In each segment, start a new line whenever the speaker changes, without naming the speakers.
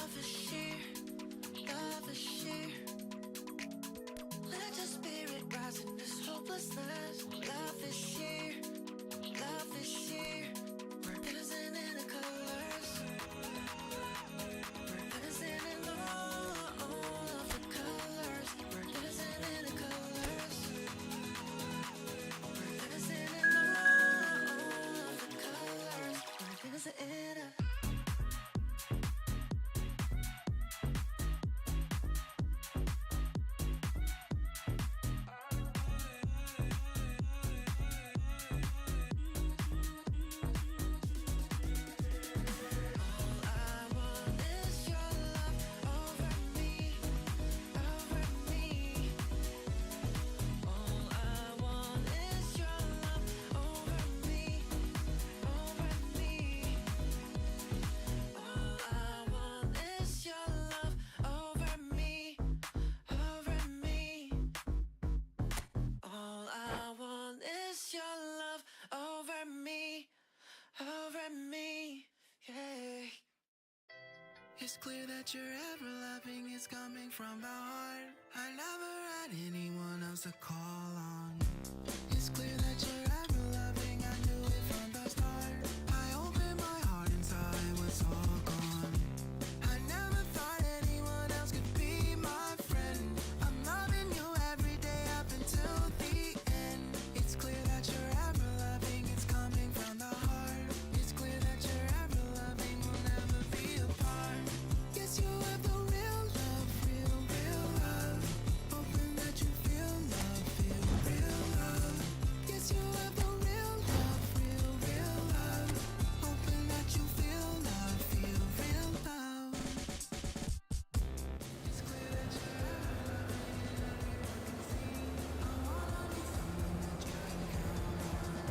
Love is sheer, love is sheer. Let your spirit rise in this hopelessness. Love is sheer, love is sheer. We're innocent in the colors. We're innocent in all of the colors. We're innocent in the colors. We're innocent in all of the colors. We're innocent in a yeah. It's clear that your ever loving is coming from the heart. I never had anyone else to call on. It's clear that you're ever loving, I knew it from the start. I opened my heart and saw it was all gone. I never thought anyone else could be my friend. I'm loving you every day up until the end. It's clear that you're ever loving, it's coming from the heart. It's clear that you're ever loving, we'll never be apart. Yes, you have the real love, real, real love. Hoping that you feel love, feel real love. Yes, you have the real love, real, real love. Hoping that you feel love, feel real love. It's clear that you're ever loving and everyone can see. I wanna be someone that you can count on. I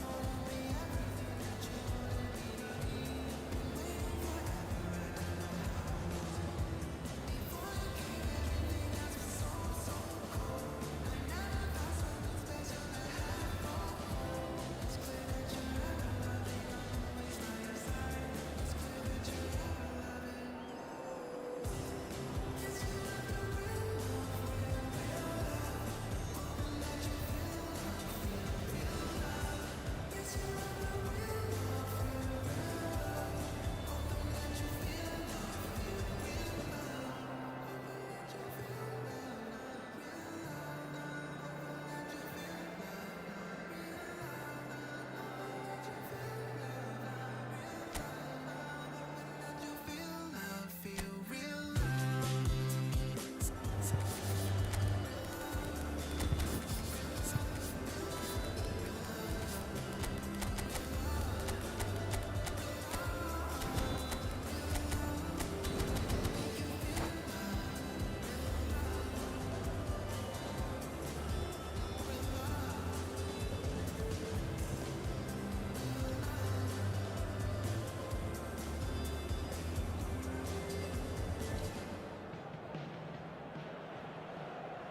wanna be everything that you wanted me to be. Been waiting forever, I don't know how long. Before you came, everything else was so, so cold. I never felt something special that had no hope. It's clear that you're ever loving, I'm always by your side. It's clear that you're ever loving. Yes, you have the real love, real, real love. Hoping that you feel love, feel real love. Yes, you have the real love, real, real love. Hoping that you feel love, feel real love. Hoping that you feel love, real love, hoping that you feel love, real love, feel real love.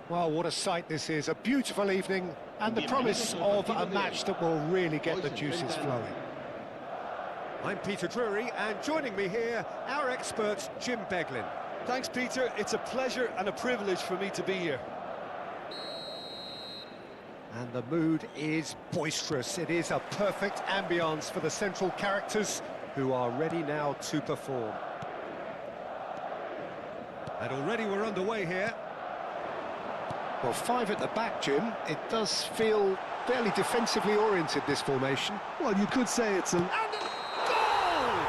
Well, what a sight this is. A beautiful evening and the promise of a match that will really get the juices flowing. I'm Peter Drury, and joining me here, our expert, Jim Beglin.
Thanks, Peter. It's a pleasure and a privilege for me to be here.
And the mood is boisterous. It is a perfect ambience for the central characters who are ready now to perform. And already we're underway here. Well, five at the back, Jim. It does feel fairly defensively oriented, this formation.
Well, you could say it's a...
And a goal!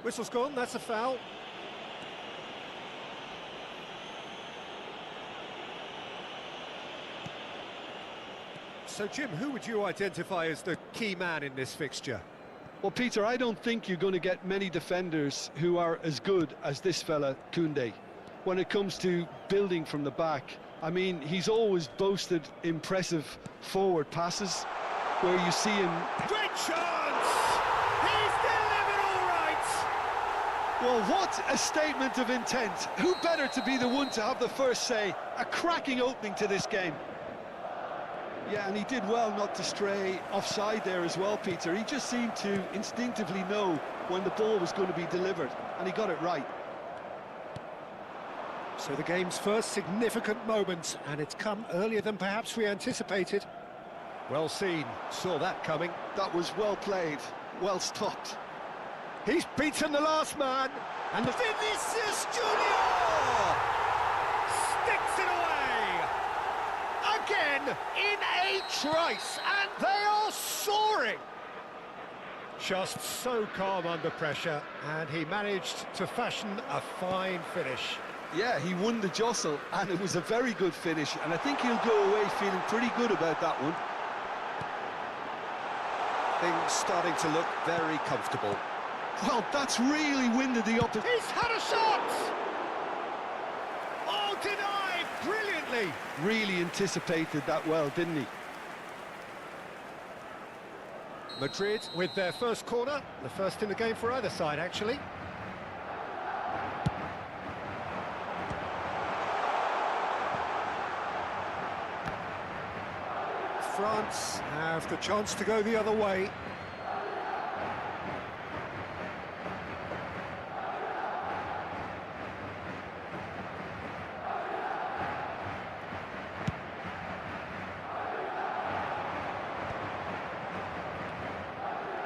Whistle's gone, that's a foul. So, Jim, who would you identify as the key man in this fixture?
Well, Peter, I don't think you're going to get many defenders who are as good as this fella, Koundé. When it comes to building from the back, I mean, he's always boasted impressive forward passes where you see him...
Great chance! He's delivered all right!
Well, what a statement of intent. Who better to be the one to have the first say? A cracking opening to this game. Yeah, and he did well not to stray offside there as well, Peter. He just seemed to instinctively know when the ball was going to be delivered, and he got it right.
So the game's first significant moment, and it's come earlier than perhaps we anticipated. Well seen, saw that coming.
That was well played, well stopped.
He's beaten the last man, and the Vinicius Junior sticks it away again in a trice, and they are soaring. Just so calm under pressure, and he managed to fashion a fine finish.
Yeah, he won the jostle, and it was a very good finish, and I think he'll go away feeling pretty good about that one.
Things starting to look very comfortable.
Well, that's really winded the opposition.
He's had a shot! Oh, denied brilliantly!
Really anticipated that well, didn't he?
Madrid with their first corner, the first in the game for either side, actually. France have the chance to go the other way.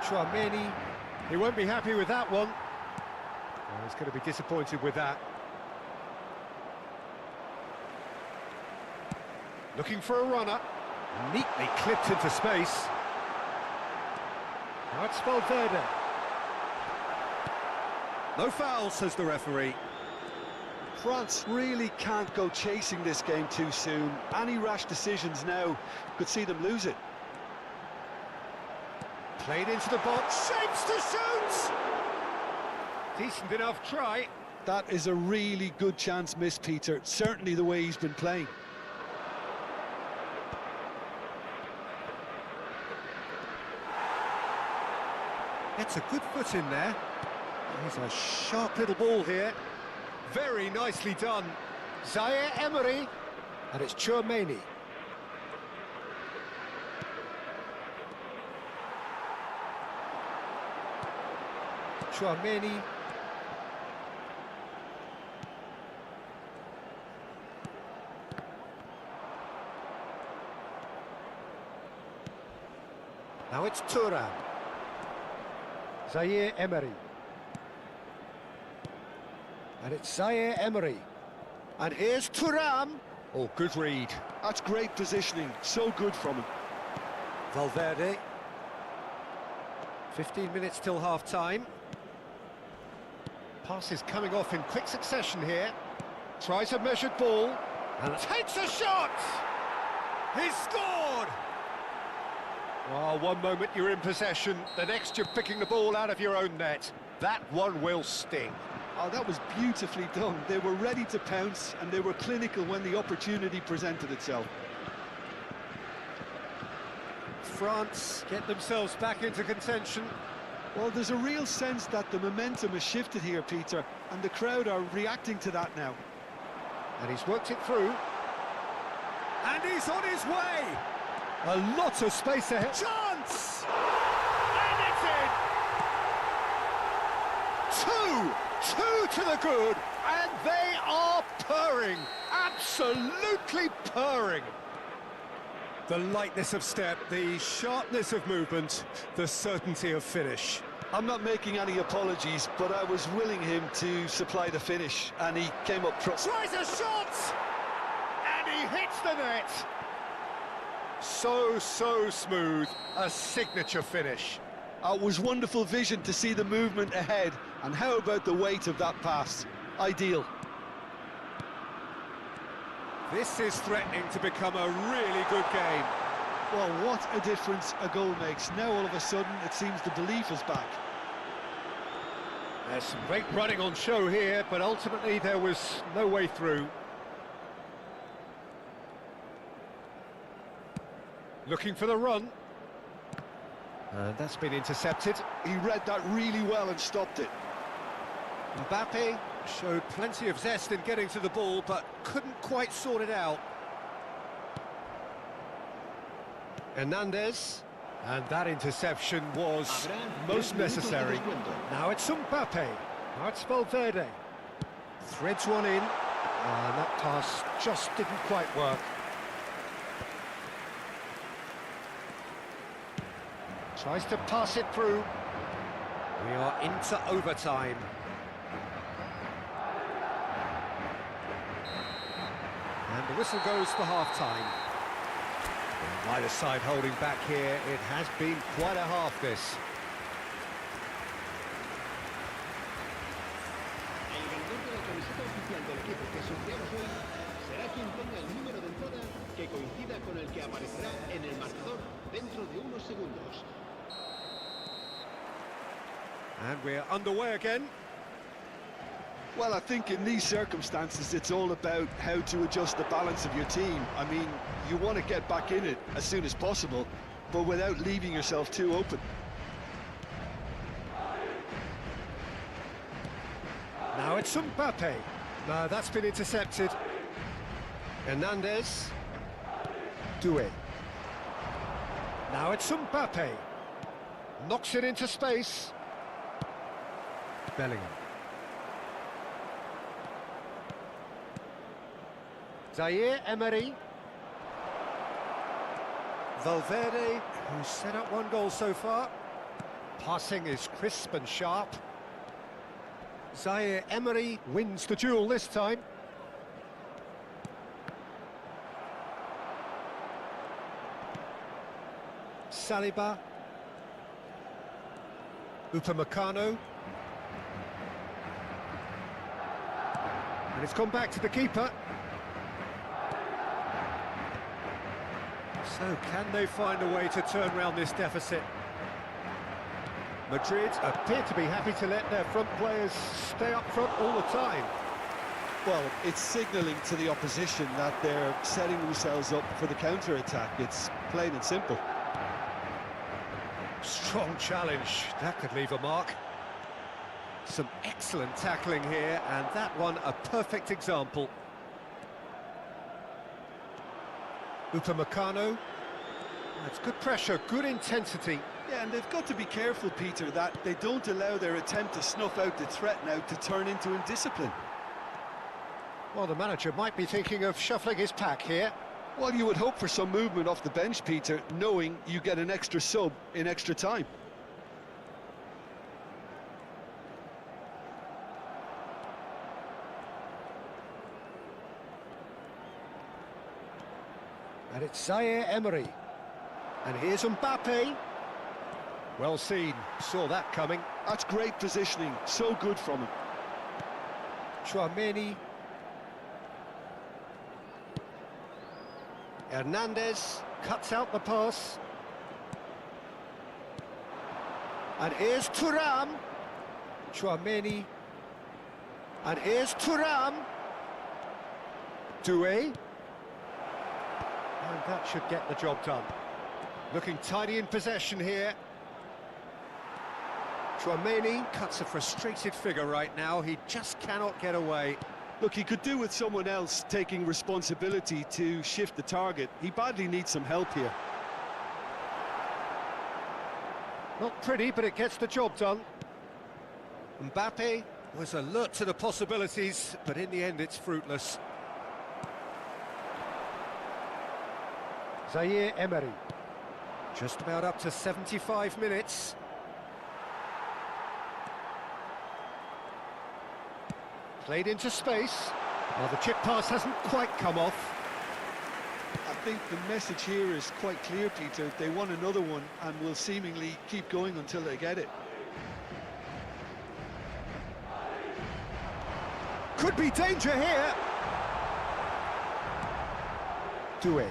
Chouameni, he won't be happy with that one. Oh, he's going to be disappointed with that. Looking for a runner. Neatly clipped into space. Now it's Valverde. No foul, says the referee.
France really can't go chasing this game too soon. Any rash decisions now could see them lose it.
Played into the box, shapes to shoot! Decent enough try.
That is a really good chance missed, Peter. Certainly the way he's been playing.
Gets a good foot in there. He's a sharp little ball here. Very nicely done. Zaire Emery, and it's Chouameni. Chouameni. Now it's Thuram. Zaire Emery. And it's Zaire Emery. And here's Thuram. Oh, good read.
That's great positioning. So good from him.
Valverde. 15 minutes till half-time. Passes coming off in quick succession here. Tries a measured ball. And takes a shot! He's scored! Oh, one moment you're in possession, the next you're picking the ball out of your own net. That one will sting.
Oh, that was beautifully done. They were ready to pounce, and they were clinical when the opportunity presented itself.
France get themselves back into contention.
Well, there's a real sense that the momentum has shifted here, Peter, and the crowd are reacting to that now.
And he's worked it through. And he's on his way! A lot of space ahead. Chance! And it's in! Two to the good, and they are purring. Absolutely purring. The lightness of step, the sharpness of movement, the certainty of finish.
I'm not making any apologies, but I was willing him to supply the finish, and he came up...
Tries a shot! And he hits the net! So smooth, a signature finish.
It was wonderful vision to see the movement ahead, and how about the weight of that pass? Ideal.
This is threatening to become a really good game.
Well, what a difference a goal makes. Now all of a sudden it seems the belief is back.
There's some great running on show here, but ultimately there was no way through. Looking for the run. And that's been intercepted.
He read that really well and stopped it.
Mbappe showed plenty of zest in getting to the ball, but couldn't quite sort it out. Hernandez. And that interception was most necessary. Now it's Mbappe. Now it's Valverde. Threads one in. And that pass just didn't quite work. Tries to pass it through. We are into overtime. And the whistle goes for half-time. Neither side holding back here. It has been quite a half, this.
El ganador de la camiseta oficial del equipo que sorteamos hoy será quien tenga el número de entrada que coincida con el que aparecerá en el marcador dentro de unos segundos.
And we're underway again.
Well, I think in these circumstances, it's all about how to adjust the balance of your team. I mean, you want to get back in it as soon as possible, but without leaving yourself too open.
Now it's Mbappe. No, that's been intercepted. Hernandez. Doué. Now it's Mbappe. Knocks it into space. Bellingham. Zaire Emery. Valverde, who's set up one goal so far. Passing is crisp and sharp. Zaire Emery wins the duel this time. Saliba. Upamecano. And it's gone back to the keeper. So, can they find a way to turn around this deficit? Madrid appear to be happy to let their front players stay up front all the time.
Well, it's signalling to the opposition that they're setting themselves up for the counter-attack. It's plain and simple.
Strong challenge. That could leave a mark. Some excellent tackling here, and that one a perfect example. Upamecano. That's good pressure, good intensity.
Yeah, and they've got to be careful, Peter, that they don't allow their attempt to snuff out the threat now to turn into indiscipline.
Well, the manager might be thinking of shuffling his pack here.
Well, you would hope for some movement off the bench, Peter, knowing you get an extra sub in extra time.
And it's Zaire Emery. And here's Mbappe. Well seen, saw that coming.
That's great positioning, so good from him.
Tchouaméni. Hernandez cuts out the pass. And here's Thuram. Tchouaméni. And here's Thuram. Doué. And that should get the job done. Looking tidy in possession here. Tchouaméni cuts a frustrated figure right now. He just cannot get away.
Look, he could do with someone else taking responsibility to shift the target. He badly needs some help here.
Not pretty, but it gets the job done. Mbappe was alert to the possibilities, but in the end it's fruitless. Zaire Emery. Just about up to 75 minutes. Played into space. Well, the chip pass hasn't quite come off.
I think the message here is quite clear, Peter. They want another one and will seemingly keep going until they get it.
Could be danger here. Doué.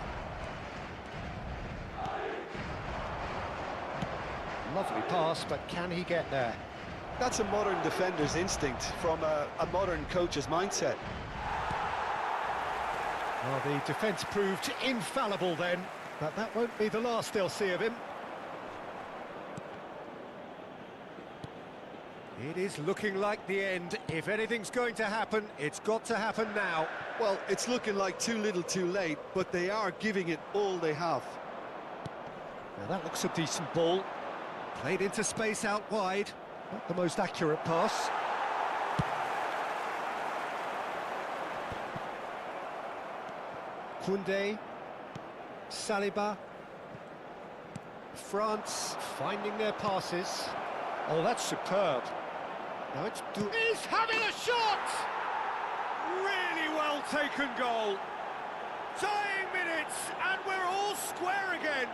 Lovely pass, but can he get there?
That's a modern defender's instinct from a modern coach's mindset.
Well, the defence proved infallible then. But that won't be the last they'll see of him. It is looking like the end. If anything's going to happen, it's got to happen now.
Well, it's looking like too little too late, but they are giving it all they have.
Now that looks a decent ball. Played into space out wide. Not the most accurate pass. Koundé. Saliba. France finding their passes. Oh, that's superb. Now it's He's having a shot! Really well taken goal. Dying minutes, and we're all square again.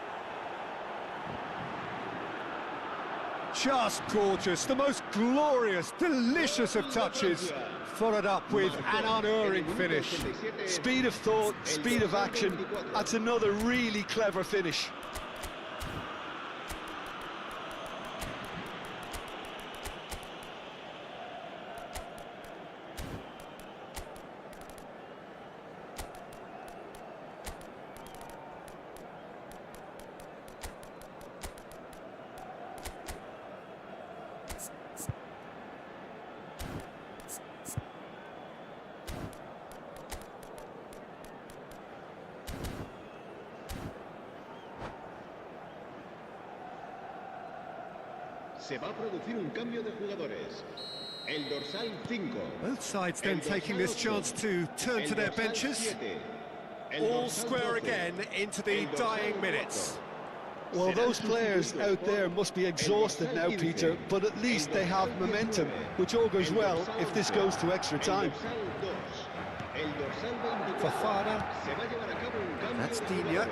Just gorgeous, the most glorious, delicious of touches, followed up with an unerring finish.
Speed of thought, speed of action, that's another really clever finish.
Se va a producir un cambio de jugadores. El dorsal 5.
Both sides then taking this chance to turn to their benches. All square again into the dying minutes.
Well, those players out there must be exhausted now, Peter, but at least they have momentum, which augurs well if this goes to extra time.
Fofana. That's Digne.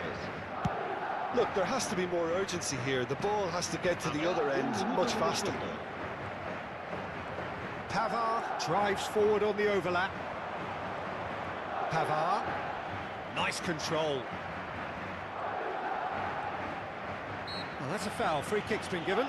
Look, there has to be more urgency here. The ball has to get to the other end much faster.
Pavard drives forward on the overlap. Pavard. Nice control. Well, that's a foul. Free kick's been given.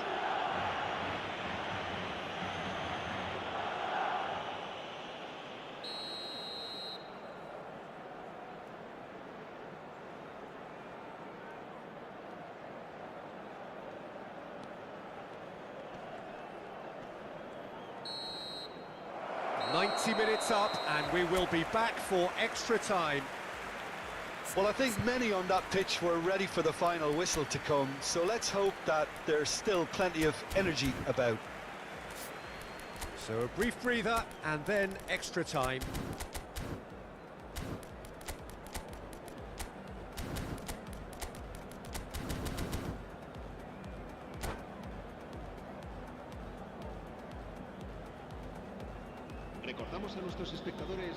"90 minutes up, and we will be back for extra time."
Well, I think many on that pitch were ready for the final whistle to come, so let's hope that there's still plenty of energy about.
So a brief breather, and then extra time.
Recordamos a nuestros espectadores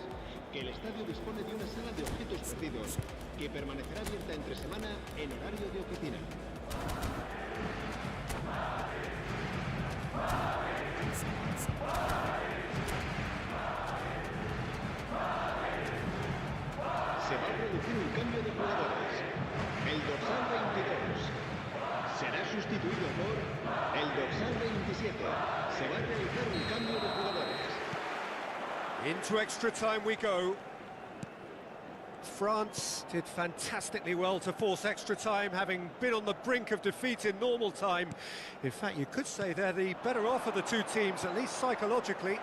que el estadio dispone de una sala de objetos perdidos que permanecerá abierta entre semana en horario de oficina. Se va a producir un cambio de jugadores. El dorsal 22 será sustituido por el dorsal 27. Se va a realizar un cambio de jugadores.
Into extra time we go. France did fantastically well to force extra time, having been on the brink of defeat in normal time. In fact, you could say they're the better off of the two teams, at least psychologically.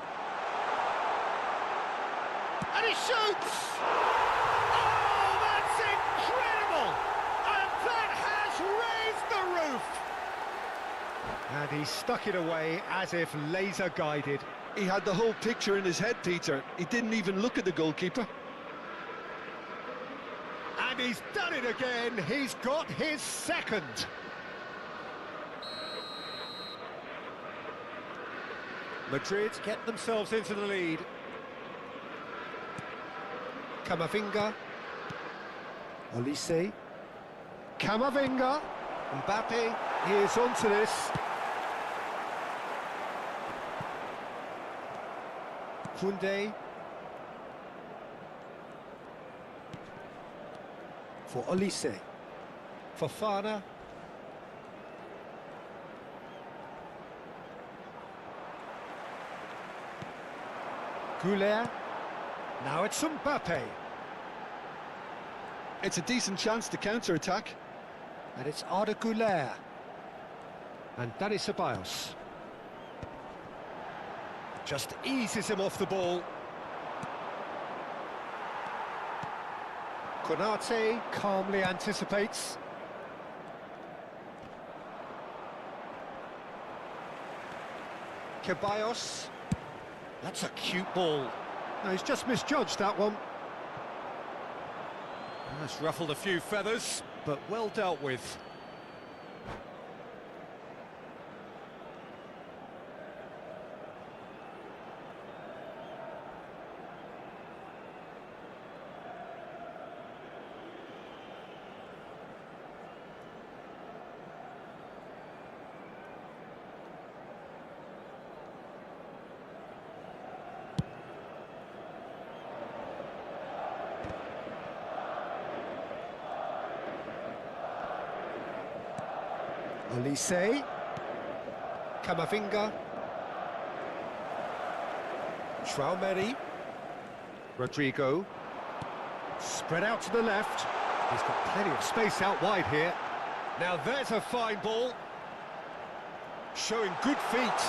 And he shoots! Oh, that's incredible! And that has raised the roof! And he stuck it away as if laser guided.
He had the whole picture in his head, Peter. He didn't even look at the goalkeeper.
And he's done it again. He's got his second. Madrid get themselves into the lead. Camavinga. Olise. Camavinga. Mbappe. He is onto this. Koundé. For Olise. Fofana. Goulet. Now it's Mbappe.
It's a decent chance to counter-attack.
And it's Arda Güler. And Dani Ceballos. Just eases him off the ball. Konate calmly anticipates. Ceballos. That's a cute ball. No, he's just misjudged that one. That's ruffled a few feathers, but well dealt with. Olise, Camavinga, Traumeri, Rodrigo, spread out to the left. He's got plenty of space out wide here. Now there's a fine ball, showing good feet.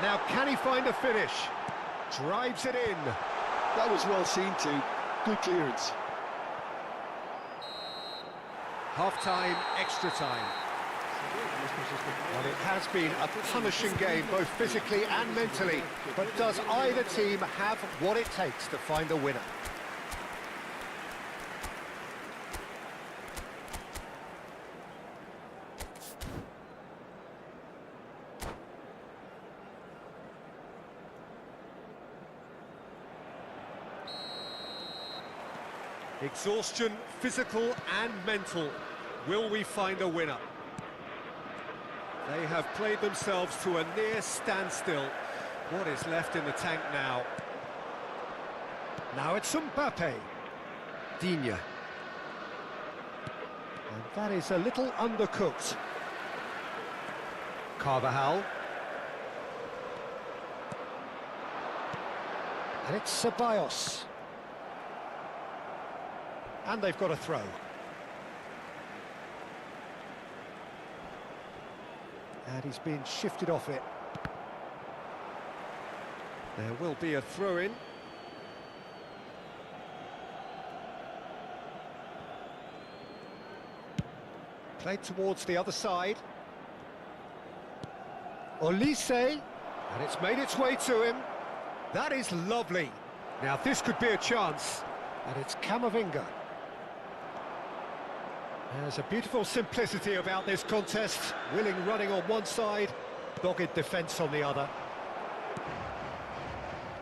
Now can he find a finish? Drives it in.
That was well seen too. Good clearance.
Half-time, extra time. Well, it has been a punishing game, both physically and mentally. But does either team have what it takes to find a winner? Exhaustion, physical and mental. Will we find a winner? They have played themselves to a near standstill. What is left in the tank now? Now it's Mbappe. Digne. And that is a little undercooked. Carvajal. And it's Ceballos. And they've got a throw. And he's been shifted off it. There will be a throw-in. Played towards the other side. Olise, and it's made its way to him. That is lovely. Now this could be a chance. And it's Camavinga. There's a beautiful simplicity about this contest. Willing running on one side, dogged defence on the other.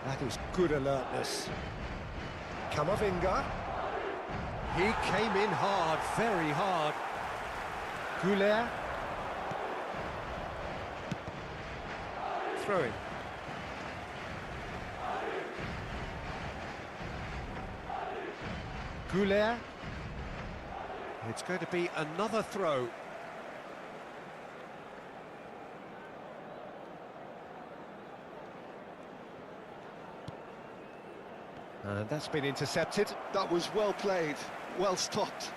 That is good alertness. Camavinga. He came in hard, very hard. Güler. Throwing. Güler. It's going to be another throw. And that's been intercepted.
That was well played, well stopped.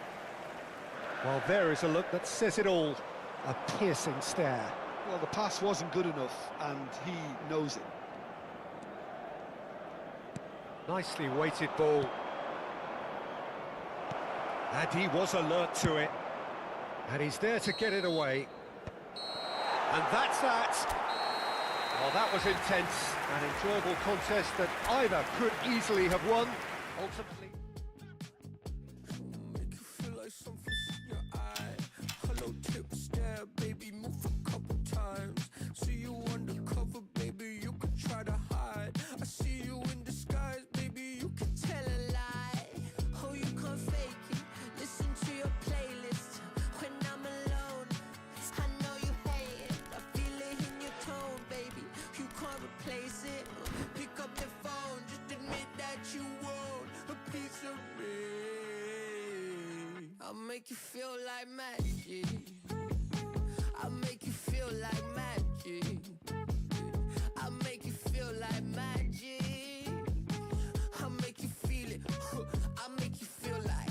Well, there is a look that says it all. A piercing stare.
Well, the pass wasn't good enough, and he knows it.
Nicely weighted ball. And he was alert to it. And he's there to get it away. And that's that. Well, that was intense. An enjoyable contest that either could easily have won. Ultimately...
Make you feel like something's in your eye. Hello, tip, stare, baby, move a couple times. See you undercover, baby, you could try to hide. I see you in disguise, baby, you can tell a lie. Oh, you can't fake it. Listen to your playlist when I'm alone. I know you hate it. I feel it in your tone, baby. You can't replace it. Pick up the phone, just admit that you won't. A piece of me. I'll make you feel like magic. I'll make you feel like magic. I'll make you feel like magic. I'll make you feel it. I'll make you feel like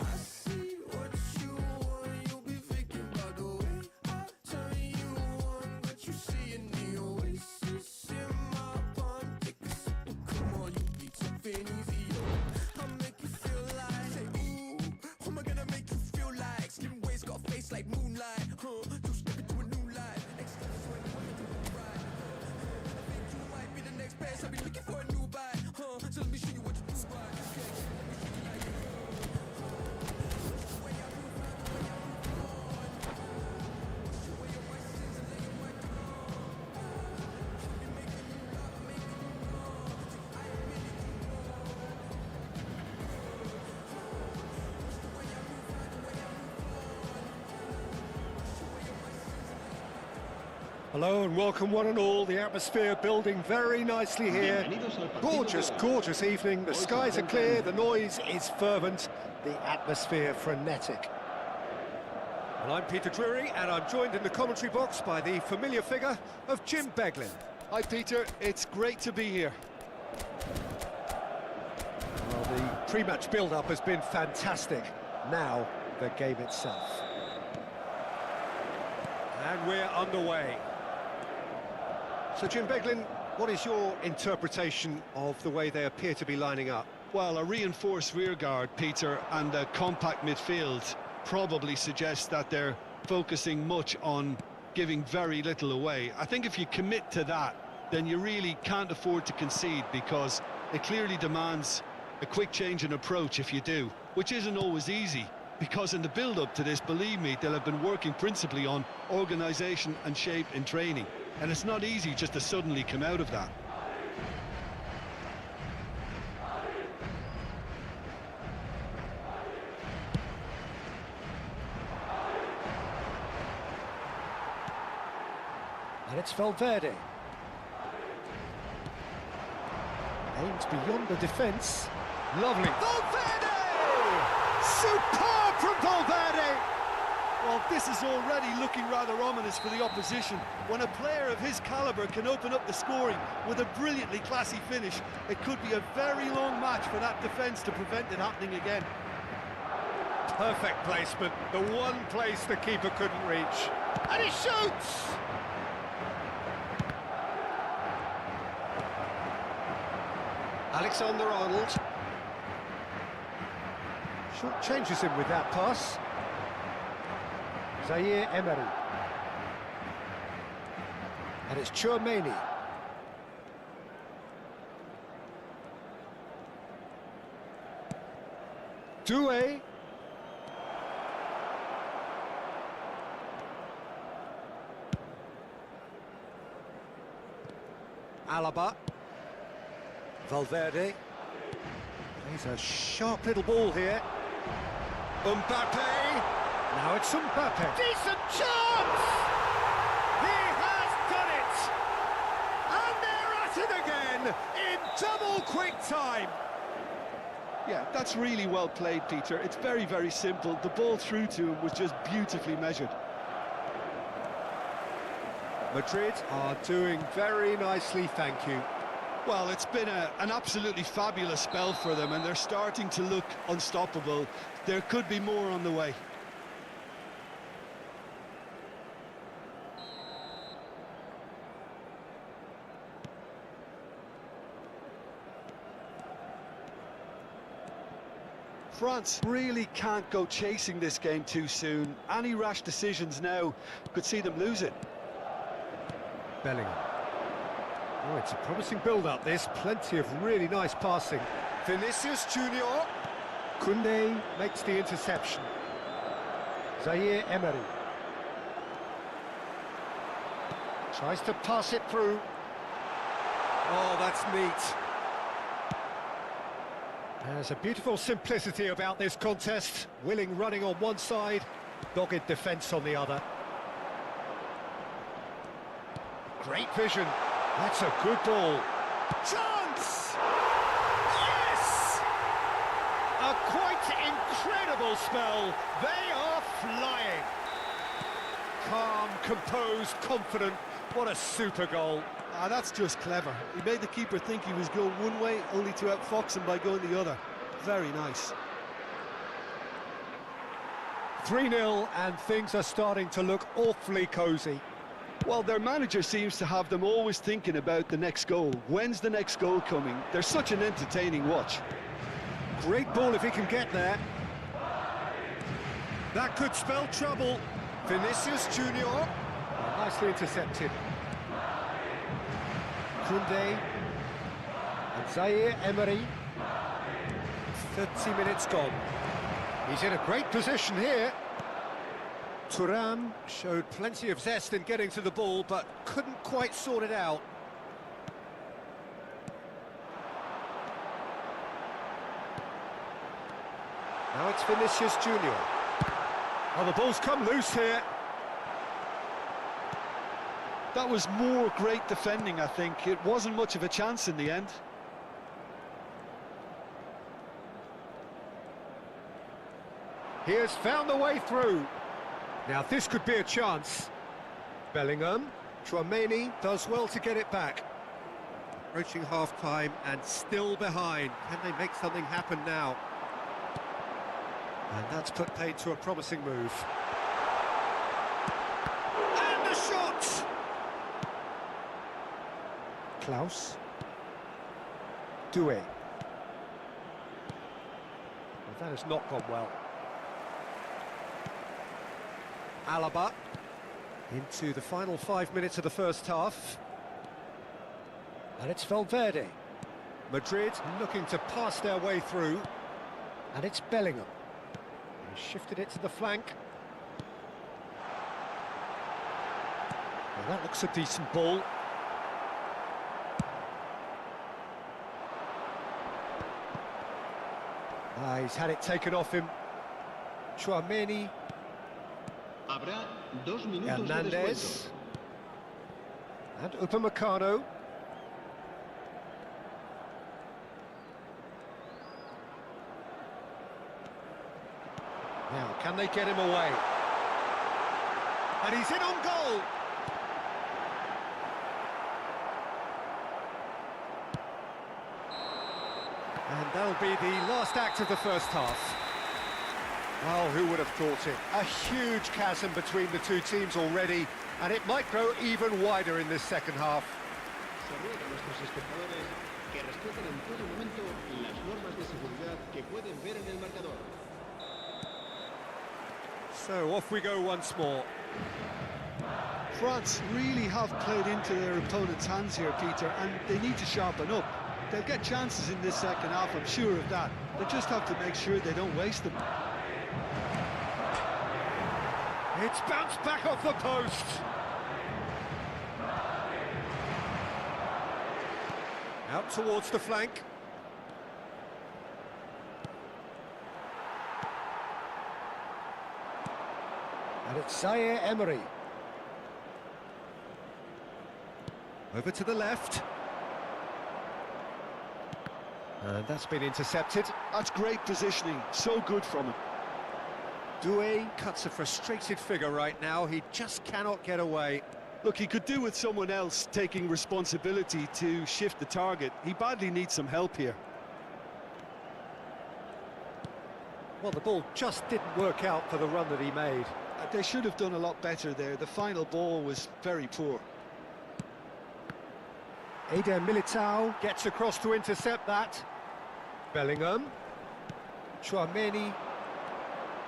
I see what you living easy. I'll make you feel like, say, ooh, who am I gonna make you feel like? Slim waist, got a face like moonlight, Just step into a new life. Extra sweat, wanna do it right, I think you might be the next best. I'll be looking for a new bite, So let me show you what to do right. Okay, let me show you like, the way I move, the way I move on. Wash away all my sins and lay in my throne. You're making me love, making me wrong. I ain't really too
Hello and welcome one and all. The atmosphere building very nicely here. Gorgeous, gorgeous evening. The skies are clear, the noise is fervent, the atmosphere frenetic. And I'm Peter Drury, and I'm joined in the commentary box by the familiar figure of Jim Beglin.
Hi, Peter. It's great to be here.
Well, the pre-match build-up has been fantastic. Now, the game itself. And we're underway. So, Jim Beglin, what is your interpretation of the way they appear to be lining up?
Well, a reinforced rearguard, Peter, and a compact midfield probably suggests that they're focusing much on giving very little away. I think if you commit to that, then you really can't afford to concede, because it clearly demands a quick change in approach if you do, which isn't always easy, because in the build-up to this, believe me, they'll have been working principally on organisation and shape in training, and it's not easy just to suddenly come out of that.
And it's Valverde. Aims beyond the defence. Lovely. Valverde! Superb from Valverde!
Well, this is already looking rather ominous for the opposition. When a player of his calibre can open up the scoring with a brilliantly classy finish, it could be a very long match for that defence to prevent it happening again.
Perfect placement, the one place the keeper couldn't reach. And he shoots! Alexander-Arnold. Short changes him with that pass. Zaire Emery. And it's Chouameni. Doué. Alaba. Valverde. He's a sharp little ball here. Mbappe. Now it's Mbappe. Decent chance! He has done it! And they're at it again in double quick time.
Yeah, that's really well played, Peter. It's very, very simple. The ball through to him was just beautifully measured.
Madrid are doing very nicely, thank you.
Well, it's been an absolutely fabulous spell for them, and they're starting to look unstoppable. There could be more on the way. France really can't go chasing this game too soon. Any rash decisions now could see them lose it.
Bellingham. Oh, it's a promising build-up, this. Plenty of really nice passing. Vinicius Junior. Koundé makes the interception. Zaire Emery. Tries to pass it through. Oh, that's neat. There's a beautiful simplicity about this contest. Willing running on one side, dogged defence on the other. Great vision. That's a good ball. Chance! Yes! A quite incredible spell. They are flying. Calm, composed, confident. What a super goal.
Ah, that's just clever. He made the keeper think he was going one way, only to outfox him by going the other. Very nice.
3-0, and things are starting to look awfully cosy.
Well, their manager seems to have them always thinking about the next goal. When's the next goal coming? They're such an entertaining watch.
Great ball if he can get there. That could spell trouble. Vinicius Junior. Oh, nicely intercepted. Koundé. And Zaire Emery. 30 minutes gone. He's in a great position here. Thuram showed plenty of zest in getting to the ball, but couldn't quite sort it out. Now it's Vinicius Junior. Oh, the ball's come loose here.
That was more great defending, I think. It wasn't much of a chance in the end.
He has found the way through. Now this could be a chance. Bellingham. Tchouaméni does well to get it back. Approaching half-time and still behind. Can they make something happen now? And that's put paid to a promising move. And the shot! Klaus. Doué. Well, that has not gone well. Alaba into the final 5 minutes of the first half. And it's Valverde. Madrid looking to pass their way through. And it's Bellingham. He shifted it to the flank. Well, that looks a decent ball. He's had it taken off him. Tchouaméni.
Habrá 2 minutos de
Hernandez.
descuento.
And Upamecano. Now, can they get him away? And he's in on goal! And that'll be the last act of the first half. Well, who would have thought it? A huge chasm between the two teams already, and it might grow even wider in this second half.
Se ruega a nuestros espectadores que respeten en todo momento las normas de seguridad que pueden ver en el marcador.
So off we go once more.
France really have played into their opponent's hands here, Peter, and they need to sharpen up. They'll get chances in this second half, I'm sure of that. They just have to make sure they don't waste them.
It's bounced back off the post. Out towards the flank. And it's Zaire Emery. Over to the left. And that's been intercepted.
That's great positioning, so good from him.
Doué cuts a frustrated figure right now. He just cannot get away.
Look, he could do with someone else taking responsibility to shift the target. He badly needs some help here.
Well, the ball just didn't work out for the run that he made.
They should have done a lot better there. The final ball was very poor.
Eder Militao gets across to intercept that. Bellingham. Tchouaméni.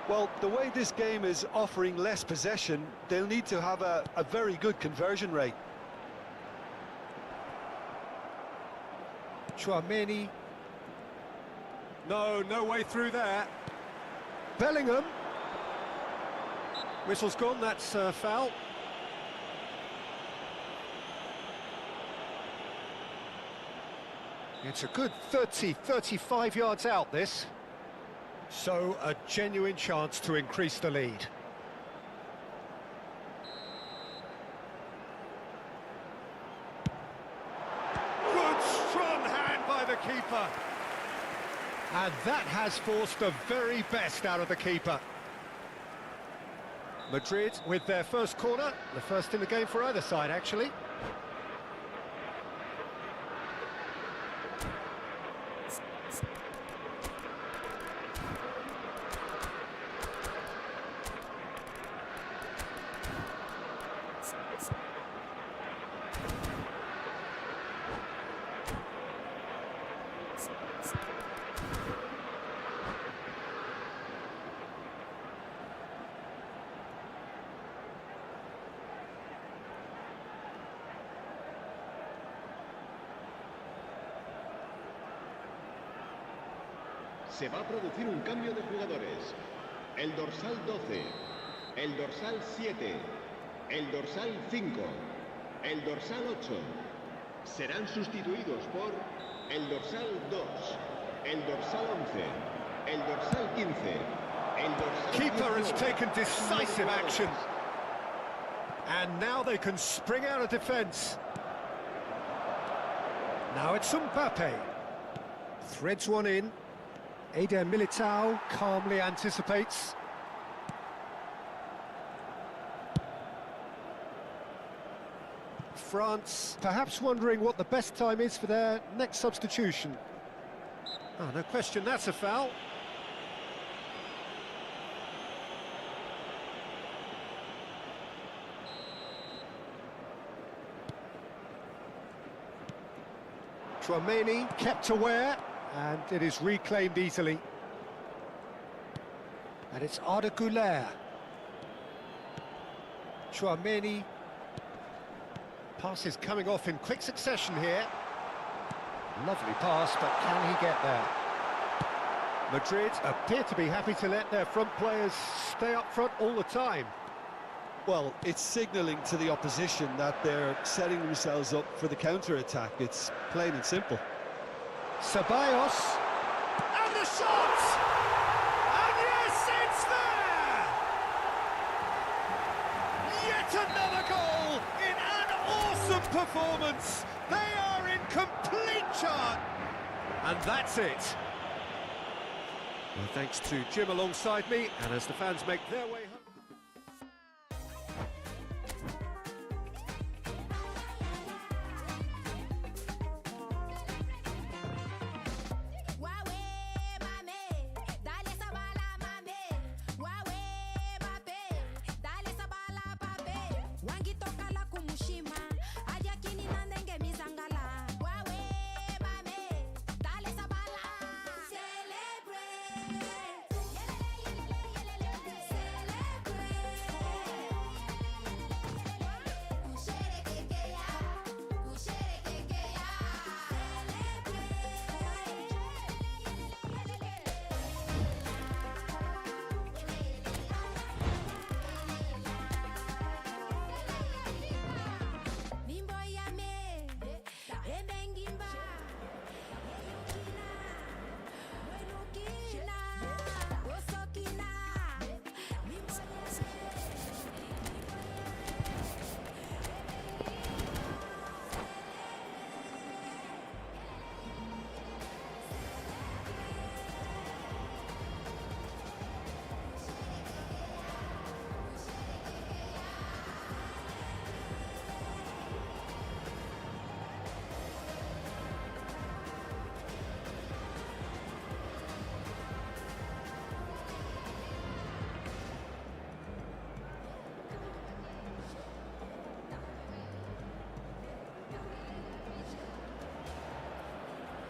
Well, the way this game is offering less possession, they'll need to have a very good conversion rate.
Tchouaméni. No way through there. Bellingham. Whistle's gone, that's a foul. It's a good 35 yards out, this. So, a genuine chance to increase the lead. Good, strong hand by the keeper. And that has forced the very best out of the keeper. Madrid with their first corner, the first in the game for either side, actually.
Se va a producir un cambio de jugadores. El dorsal 12, el dorsal 7, el dorsal 5, el dorsal 8. Serán sustituidos por el dorsal 2, el dorsal 11, el dorsal 15, el dorsal...
Keeper has taken decisive action. And now they can spring out of defence. Now it's Mbappe. Threads one in. Eder Militao calmly anticipates. France perhaps wondering what the best time is for their next substitution. Oh, no question, that's a foul. Tchouaméni kept aware. And it is reclaimed easily. And it's Arda Güler. Tchouaméni. Passes coming off in quick succession here. Lovely pass, but can he get there? Madrid appear to be happy to let their front players stay up front all the time.
Well, it's signalling to the opposition that they're setting themselves up for the counter-attack. It's plain and simple.
Ceballos, and the shot! And yes, it's there! Yet another goal in an awesome performance. They are in complete charge. And that's it. Well, thanks to Jim alongside me, and as the fans make their way home.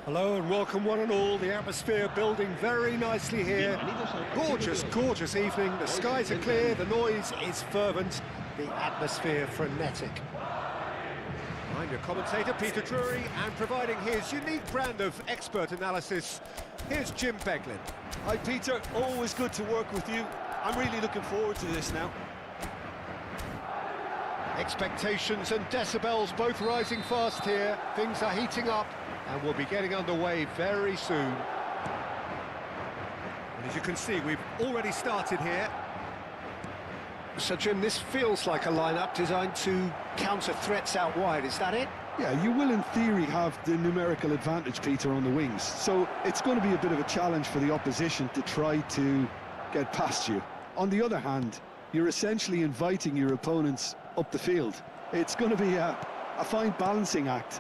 Hello and welcome one and all. The atmosphere building very nicely here. Gorgeous, gorgeous evening. The skies are clear, the noise is fervent, the atmosphere frenetic. I'm your commentator, Peter Drury, and providing his unique brand of expert analysis, here's Jim Beglin.
Hi Peter, always good to work with you. I'm really looking forward to this now. Expectations and decibels both rising fast here. Things are heating up. And we'll be getting underway very soon.
And as you can see, we've already started here.
So, Jim, this feels like a lineup designed to counter threats out wide, is that it?
Yeah, you will in theory have the numerical advantage, Peter, on the wings. So it's going to be a bit of a challenge for the opposition to try to get past you. On the other hand, you're essentially inviting your opponents up the field. It's going to be a fine balancing act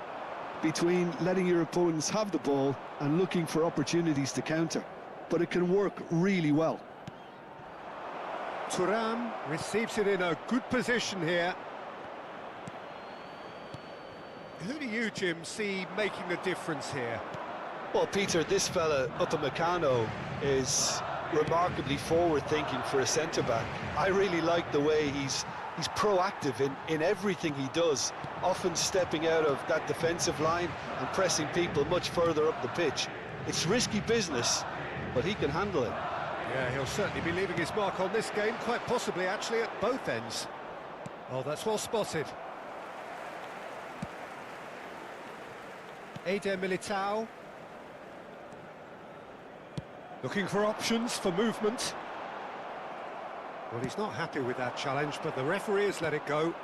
between letting your opponents have the ball and looking for opportunities to counter. But it can work really well.
Thuram receives it in a good position here. Who do you, Jim, see making the difference here?
Well, Peter, this fella, Upamecano, is remarkably forward-thinking for a centre-back. I really like the way he's proactive in everything he does, often stepping out of that defensive line and pressing people much further up the pitch. It's risky business, but he can handle it.
Yeah, he'll certainly be leaving his mark on this game, quite possibly actually at both ends. Oh, that's well spotted. Eder Militao. Looking for options for movement. Well, he's not happy with that challenge, but the referee has let it go.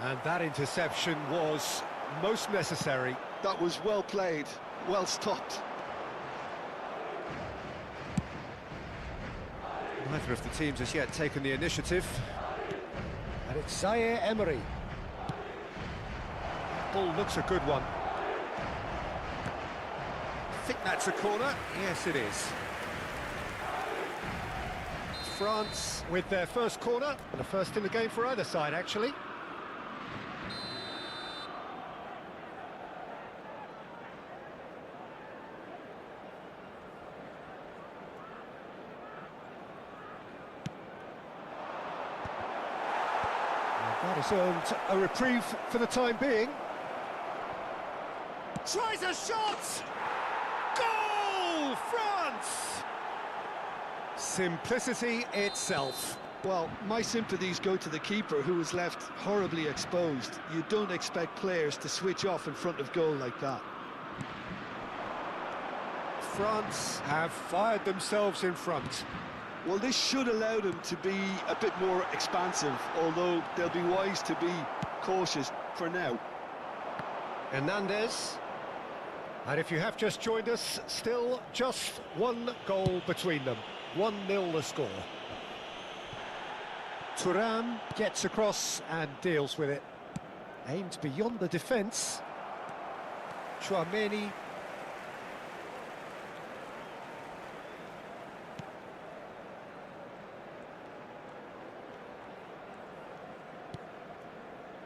And that interception was most necessary.
That was well played, well stopped.
Neither of the teams has yet taken the initiative. And it's Zaire Emery. That ball looks a good one. I think that's a corner. Yes, it is. France with their first corner, and the first in the game for either side, actually. That has earned a reprieve for the time being. Tries a shot! Goal! France! Simplicity itself.
Well, my sympathies go to the keeper, who was left horribly exposed. You don't expect players to switch off in front of goal like that.
France have fired themselves in front.
Well, this should allow them to be a bit more expansive, although they'll be wise to be cautious for now.
Hernandez. And if you have just joined us, still just one goal between them. 1-0 the score. Thuram gets across and deals with it. Aimed beyond the defence. Chouameni.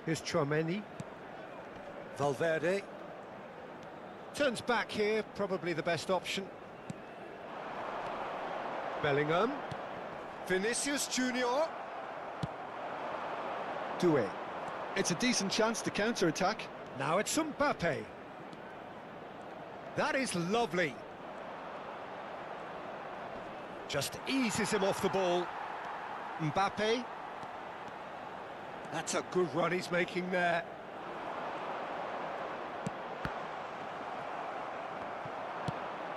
Here's Chouameni. Valverde. Turns back here, probably the best option. Bellingham. Vinicius Junior. Doué.
It's a decent chance to counter-attack.
Now it's Mbappe. That is lovely. Just eases him off the ball. Mbappe. That's a good run he's making there.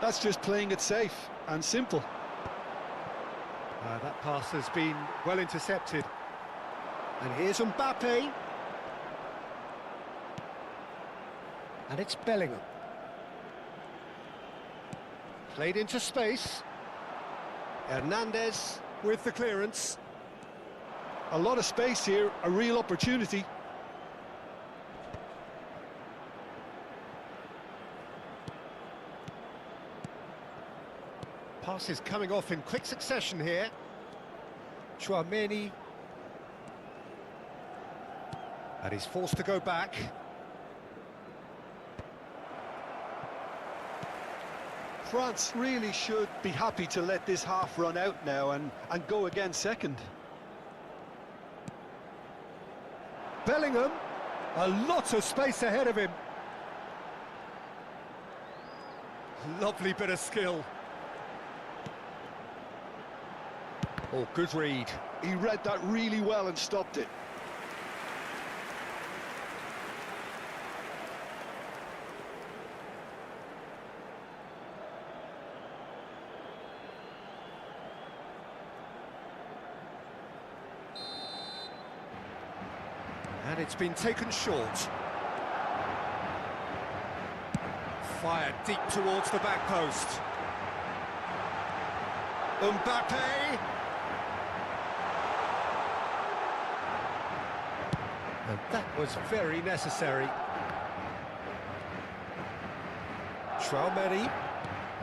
That's just playing it safe and simple.
That pass has been well intercepted. And here's Mbappe. And it's Bellingham. Played into space. Hernandez with the clearance.
A lot of space here, a real opportunity.
Passes coming off in quick succession here. Chouameni. And he's forced to go back.
France really should be happy to let this half run out now and go again second.
Bellingham, a lot of space ahead of him. Lovely bit of skill. Oh, good read.
He read that really well and stopped it.
And it's been taken short. Fired deep towards the back post. Mbappe. And that was very necessary. Chouameni.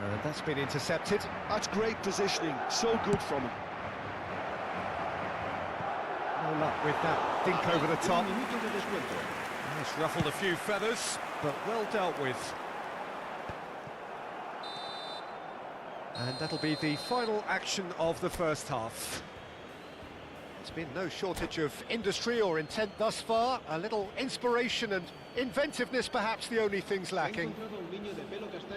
And that's been intercepted.
That's great positioning, so good from him.
No luck with that dink over the top. He's ruffled a few feathers, but well dealt with. And that'll be the final action of the first half. There's been no shortage of industry or intent thus far. A little inspiration and inventiveness, perhaps the only things lacking.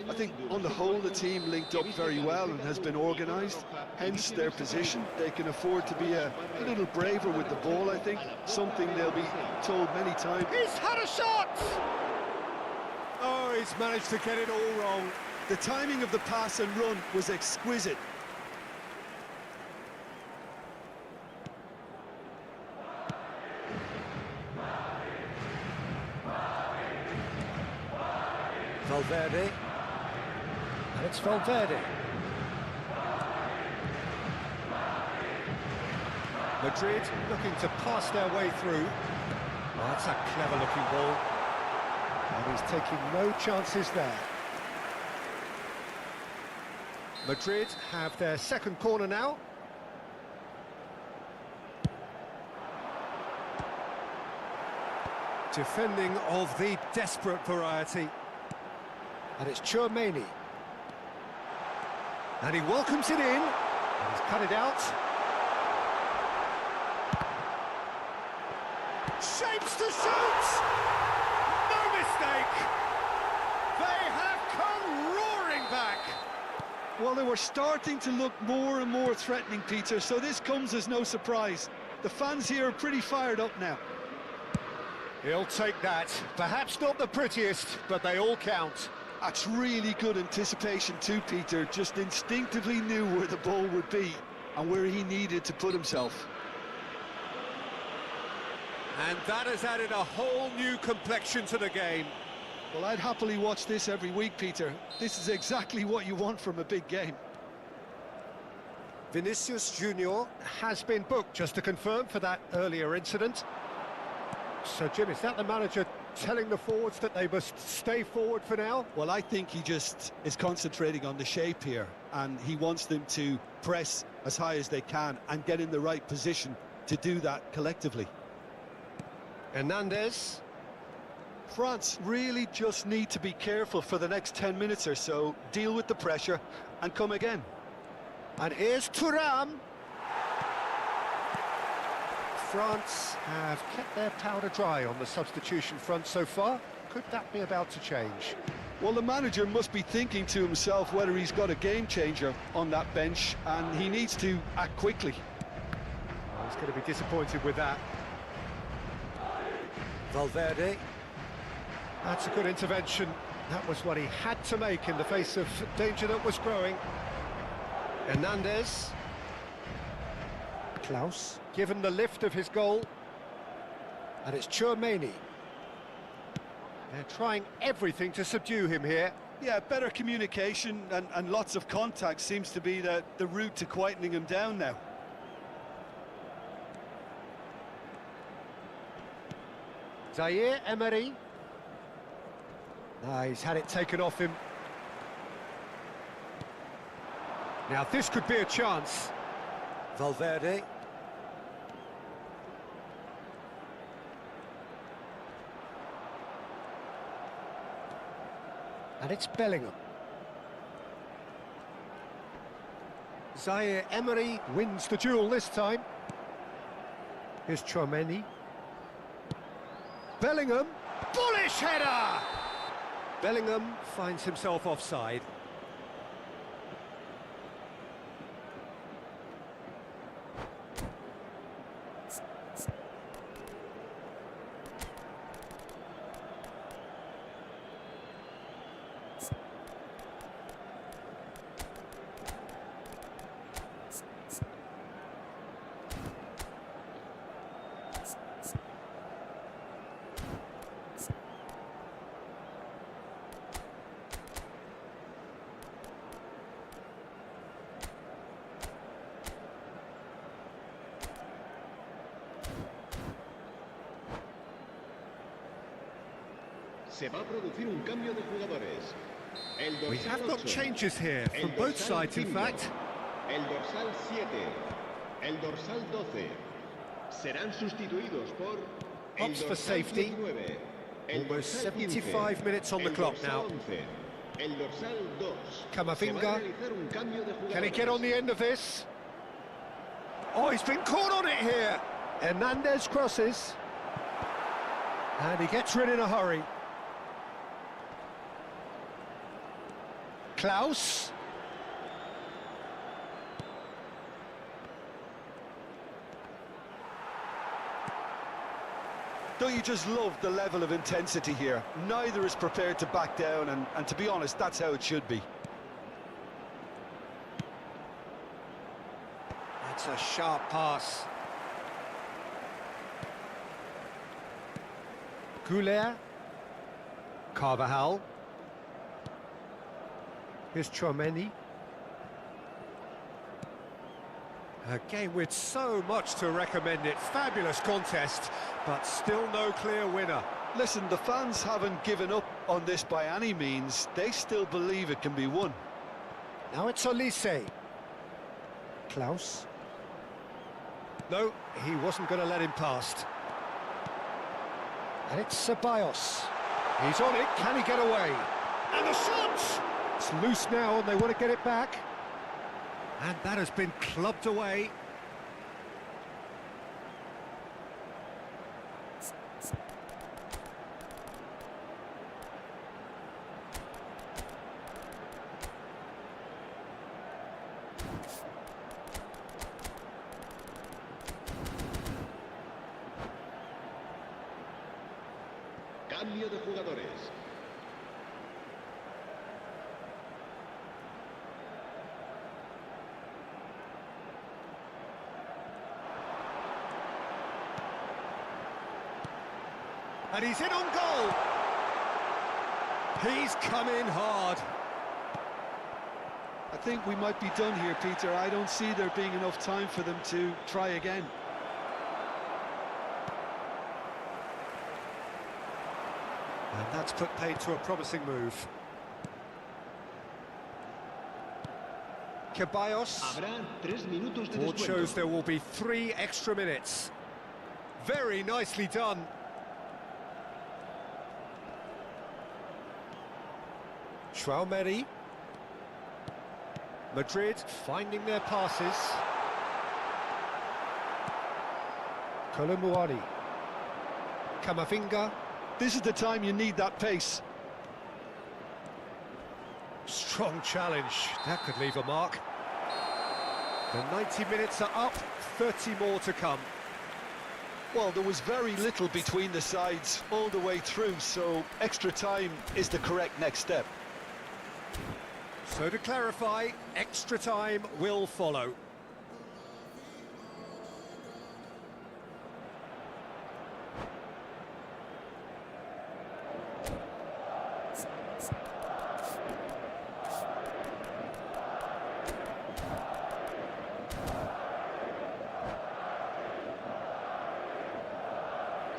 I think on the whole the team linked up very well and has been organised, hence their position. They can afford to be a little braver with the ball, I think, something they'll be told many times.
He's had a shot! Oh, he's managed to get it all wrong.
The timing of the pass and run was exquisite.
Valverde. And it's Valverde. Madrid looking to pass their way through. Oh, that's a clever-looking ball. And he's taking no chances there. Madrid have their second corner now. Defending of the desperate variety. And it's Tchouaméni. And he welcomes it in. And he's cut it out. Shapes to shoot! No mistake! They have come roaring back!
Well, they were starting to look more and more threatening, Peter, so this comes as no surprise. The fans here are pretty fired up now.
He'll take that. Perhaps not the prettiest, but they all count.
That's really good anticipation too, Peter. Just instinctively knew where the ball would be and where he needed to put himself.
And that has added a whole new complexion to the game.
Well, I'd happily watch this every week, Peter. This is exactly what you want from a big game.
Vinicius Junior has been booked, just to confirm, for that earlier incident. So, Jim, is that the manager telling the forwards that they must stay forward for now?
Well, I think he just is concentrating on the shape here, and he wants them to press as high as they can and get in the right position to do that collectively.
Hernandez.
France really just need to be careful for the next 10 minutes or so, deal with the pressure and come again.
And here's Thuram. France have kept their powder dry on the substitution front so far. Could that be about to change?
Well, the manager must be thinking to himself whether he's got a game changer on that bench, and he needs to act quickly.
Oh, he's going to be disappointed with that. Valverde. That's a good intervention. That was what he had to make in the face of danger that was growing. Hernandez. Klaus, given the lift of his goal. And it's Tchouaméni. They're trying everything to subdue him here.
Yeah, better communication and lots of contact seems to be the route to quietening him down now.
Zaire Emery. No, he's had it taken off him. Now this could be a chance. Valverde. And it's Bellingham. Zaire Emery wins the duel this time. Here's Tchouaméni. Bellingham. Bullish header! Bellingham finds himself offside.
Se va a producir un cambio de jugadores.
We have got changes here from both sides, in fact.
El dorsal 7, el dorsal 12 serán sustituidos por el
Opts for
dorsal
safety.
19, el
Almost
dorsal 15,
75 minutes on the
el
clock
dorsal
now.
11, El dorsal 2.
Camavinga.
Se va a realizar un cambio de jugadores.
Can he get on the end of this? Oh, he's been caught on it here. Hernandez crosses. And he gets rid in a hurry. Klaus.
Don't you just love the level of intensity here? Neither is prepared to back down, and to be honest, that's how it should be.
That's a sharp pass. Goulet. Carvajal. Here's Chouameni. A game with so much to recommend it. Fabulous contest, but still no clear winner.
Listen, the fans haven't given up on this by any means. They still believe it can be won.
Now it's Olise. Klaus. No, he wasn't going to let him past. And it's Ceballos. He's on it, can he get away? And the shot! It's loose now and they want to get it back. And that has been clubbed away.
Cambio de jugadores.
And he's in on goal. He's come in hard.
I think we might be done here, Peter. I don't see there being enough time for them to try again.
And that's put paid to a promising move. Ceballos.
Habrá 3 minutos de
Board
descuento.
shows there will be 3 extra minutes. Very nicely done. Chouameni. Madrid finding their passes. Colomboani. Camavinga.
This is the time you need that pace.
Strong challenge. That could leave a mark. The 90 minutes are up, 30 more to come.
Well, there was very little between the sides all the way through, so extra time is the correct next step.
So to clarify, extra time will follow.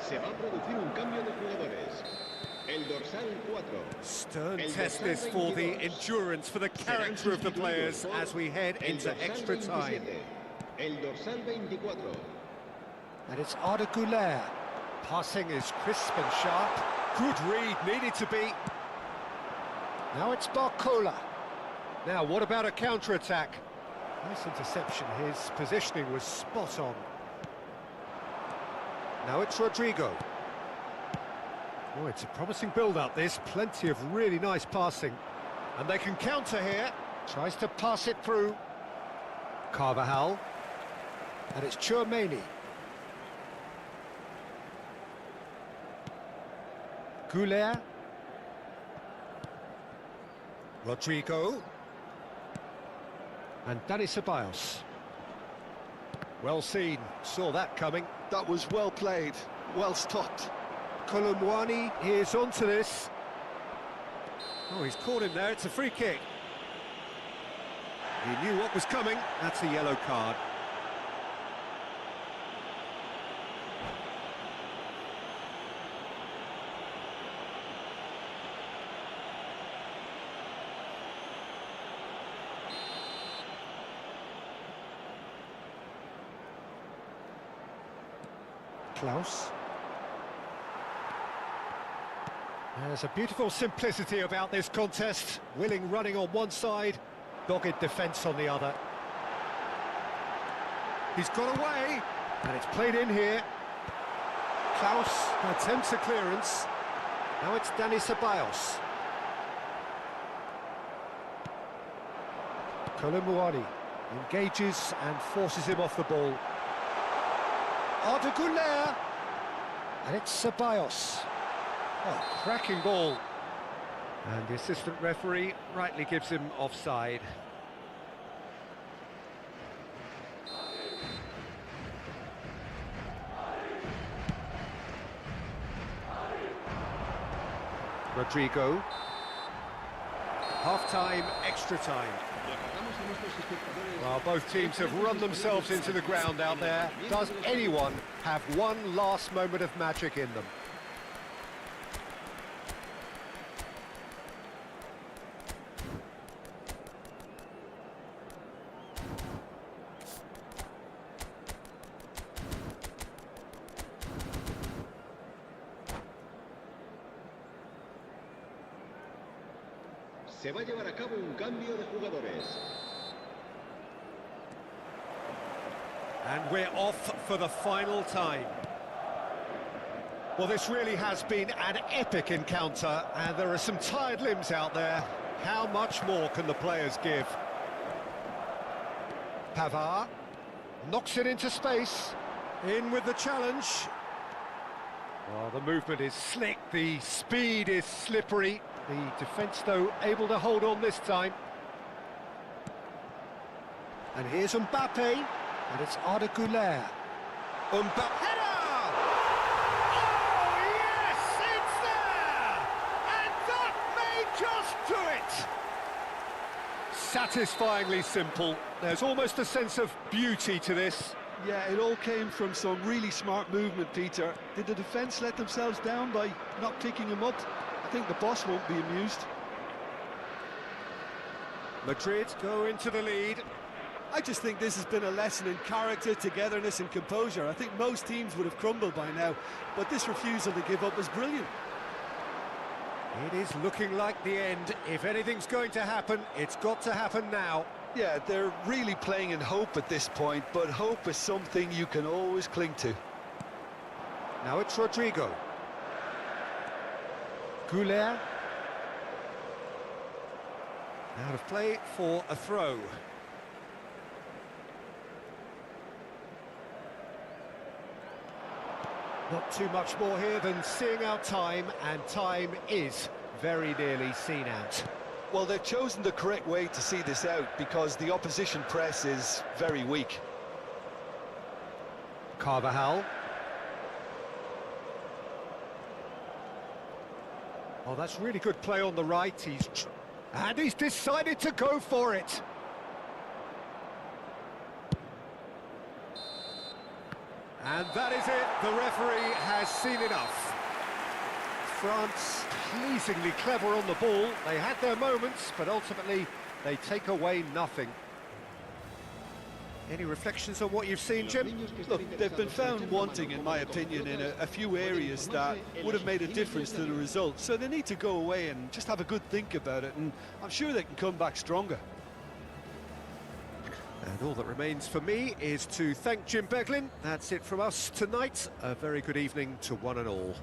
Se va a producir un cambio de jugadores. El dorsal 4.
Stern
El
test
dorsal
this for the
22.
endurance, for the
Serán
character of the
sustituidos
players
por
as we head
el
into
dorsal
extra time.
27. El dorsal 24.
And it's Arda Güler. Passing is crisp and sharp. Good read, needed to be. Now it's Barcola. Now, what about a counter-attack? Nice interception, his positioning was spot on. Now it's Rodrigo. Oh, it's a promising build-up, this. Plenty of really nice passing. And they can counter here. Tries to pass it through. Carvajal. And it's Chouameni. Goulet. Rodrigo. And Dani Ceballos. Well seen, saw that coming.
That was well played, well stopped.
Colomboani is onto this. Oh, he's caught him there, it's a free kick. He knew what was coming, that's a yellow card. Klaus. There's a beautiful simplicity about this contest. Willing running on one side, dogged defence on the other. He's got away, and it's played in here. Klaus attempts a clearance. Now it's Dani Ceballos. Kolomuani engages and forces him off the ball. Arda Güler, and it's Ceballos. Oh, cracking ball. And the assistant referee rightly gives him offside. Rodrigo. Half-time, extra time. Well, both teams have run themselves into the ground out there. Does anyone have one last moment of magic in them?
Se va a llevar a cabo un cambio de jugadores.
And we're off for the final time. Well, this really has been an epic encounter, and there are some tired limbs out there. How much more can the players give? Pavard knocks it into space. In with the challenge. Well, the movement is slick, the speed is slippery. The defence, though, able to hold on this time. And here's Mbappe, and it's Arda Güler. Mbappe, header! Oh, yes, it's there! And that may just do it! Satisfyingly simple. There's almost a sense of beauty to this.
Yeah, it all came from some really smart movement, Peter. Did the defence let themselves down by not picking him up? I think the boss won't be amused.
Madrid go into the lead.
I just think this has been a lesson in character, togetherness and composure. I think most teams would have crumbled by now, but this refusal to give up was brilliant.
It is looking like the end. If anything's going to happen, it's got to happen now.
Yeah, they're really playing in hope at this point, but hope is something you can always cling to.
Now it's Rodrigo. Güler. Out of play for a throw. Not too much more here than seeing out time, and time is very nearly seen out.
Well, they've chosen the correct way to see this out because the opposition press is very weak.
Carvajal. Oh, that's really good play on the right. And he's decided to go for it. And that is it. The referee has seen enough. France pleasingly clever on the ball. They had their moments, but ultimately they take away nothing. Any reflections on what you've seen, Jim?
Look, they've been found wanting, in my opinion, in a few areas that would have made a difference to the result. So they need to go away and just have a good think about it, and I'm sure they can come back stronger.
And all that remains for me is to thank Jim Beglin. That's it from us tonight. A very good evening to one and all.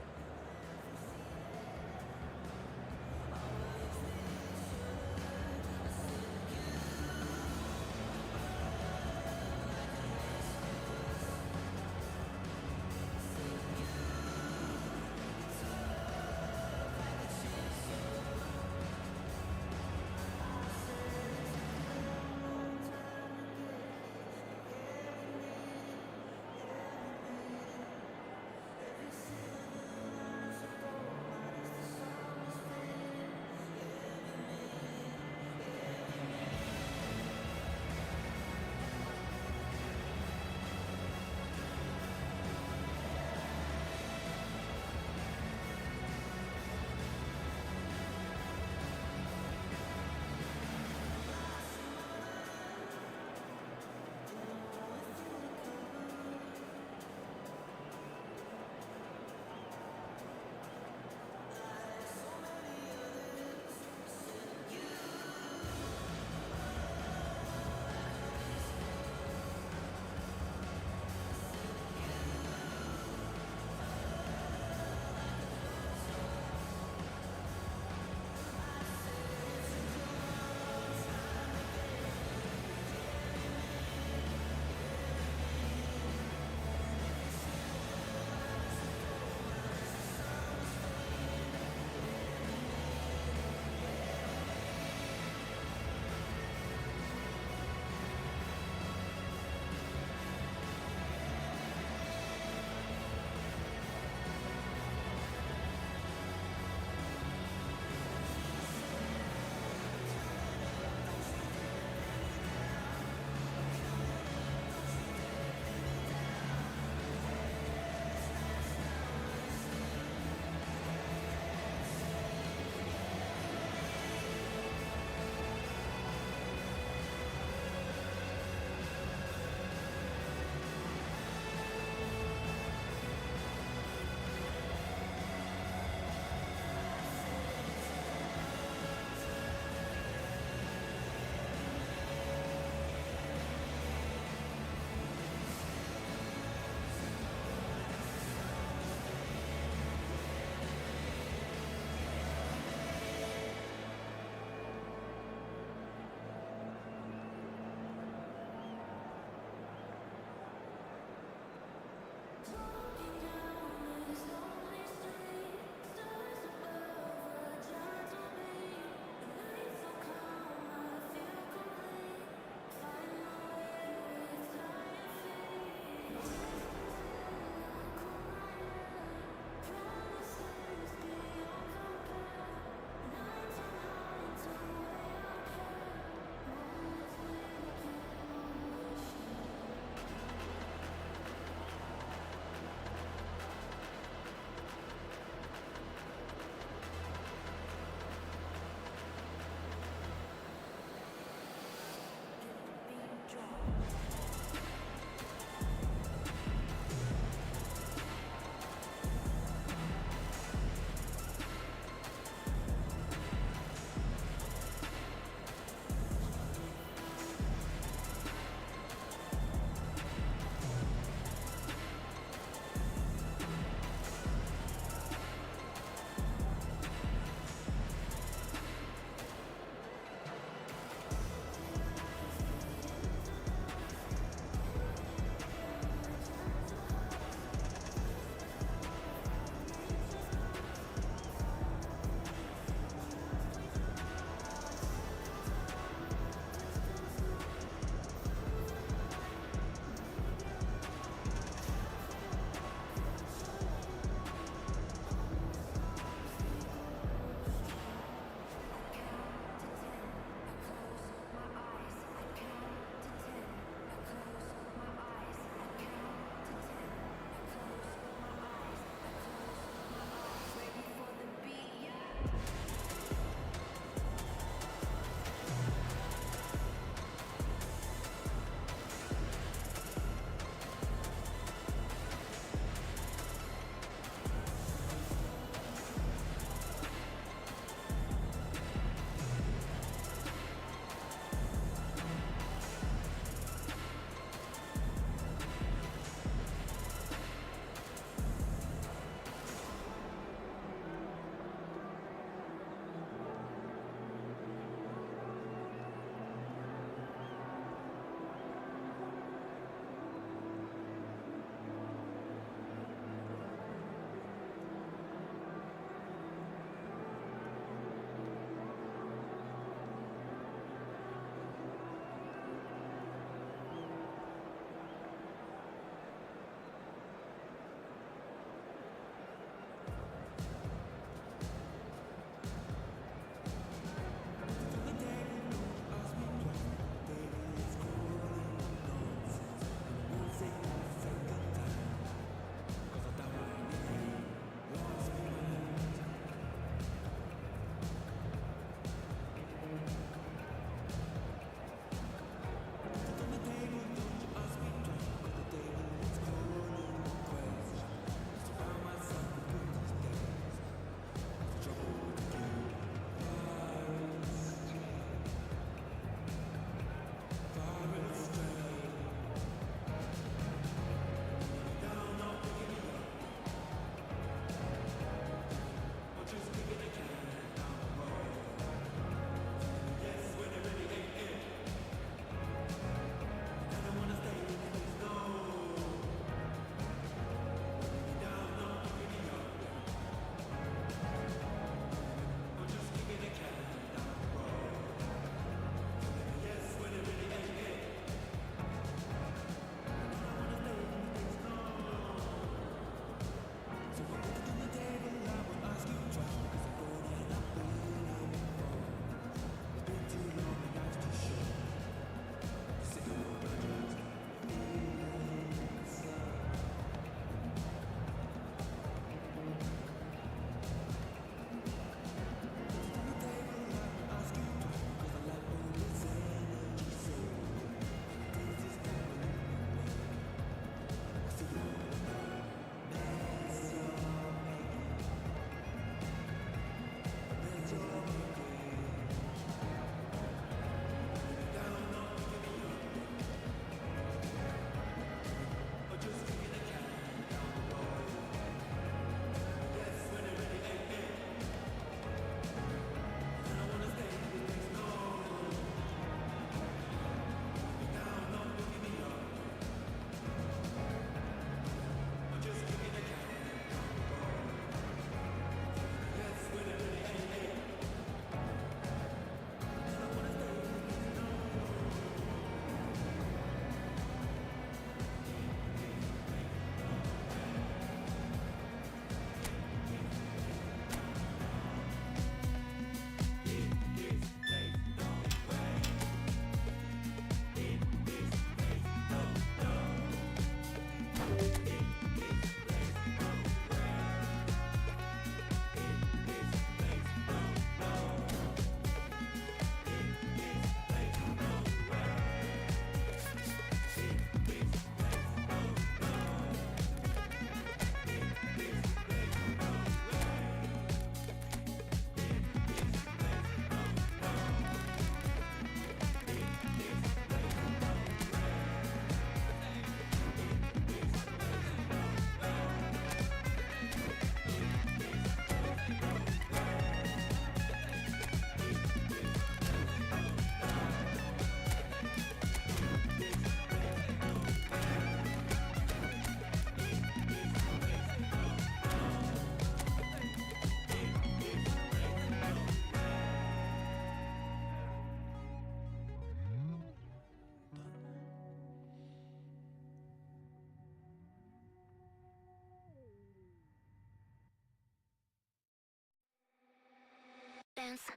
dance,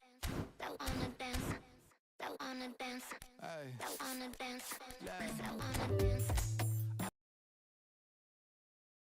I wanna dance, I wanna dance, I wanna dance, I wanna dance.